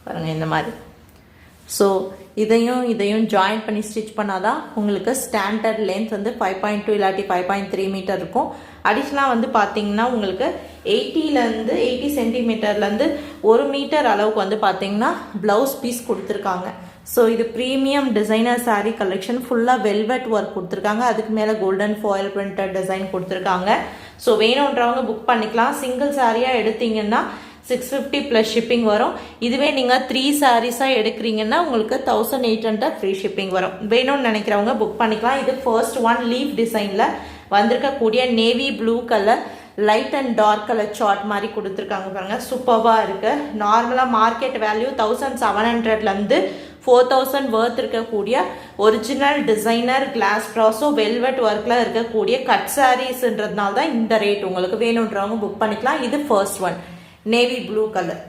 பாருங்கள் இந்த மாதிரி. ஸோ இதையும் ஜாயின் பண்ணி ஸ்டிச் பண்ணாதான் உங்களுக்கு ஸ்டாண்டர்ட் லென்த் வந்து 5.2 இல்லாட்டி 5.3 மீட்டர் இருக்கும். அடிஷ்னலாக வந்து பார்த்தீங்கன்னா உங்களுக்கு 80 சென்டிமீட்டர்லேருந்து 1 மீட்டர் அளவுக்கு வந்து பார்த்தீங்கன்னா ப்ளவுஸ் பீஸ் கொடுத்துருக்காங்க. ஸோ இது ப்ரீமியம் டிசைனர் சாரீ கலெக்ஷன், ஃபுல்லாக வெல்வெட் ஒர்க் கொடுத்துருக்காங்க. அதுக்கு மேலே கோல்டன் ஃபாயில் பிரிண்டட் டிசைன் கொடுத்துருக்காங்க. ஸோ வேணுன்றவங்க புக் பண்ணிக்கலாம். சிங்கிள் சாரியாக எடுத்தீங்கன்னா 650 ப்ளஸ் ஷிப்பிங் வரும். இதுவே நீங்கள் 3 சாரீஸாக எடுக்கிறீங்கன்னா உங்களுக்கு 1800 ஃப்ரீ ஷிப்பிங் வரும். வேணும்னு நினைக்கிறவங்க புக் பண்ணிக்கலாம். இது ஃபர்ஸ்ட் ஒன் லீஃப் டிசைனில் வந்திருக்கக்கூடிய navy blue colour light and dark colour chart மாதிரி கொடுத்துருக்காங்க. பாருங்கள் சூப்பராக இருக்குது. நார்மலாக மார்க்கெட் வேல்யூ 1700லேருந்து 4000 வர்த் இருக்கக்கூடிய ஒரிஜினல் டிசைனர் கிளாஸ் ப்ராஸோ வெல்வெட் ஒர்க்கில் இருக்கக்கூடிய கட் சாரீஸ்ன்றதுனால தான் இந்த ரேட். உங்களுக்கு வேணுன்றவங்க புக் பண்ணிக்கலாம். இது first one navy blue colour.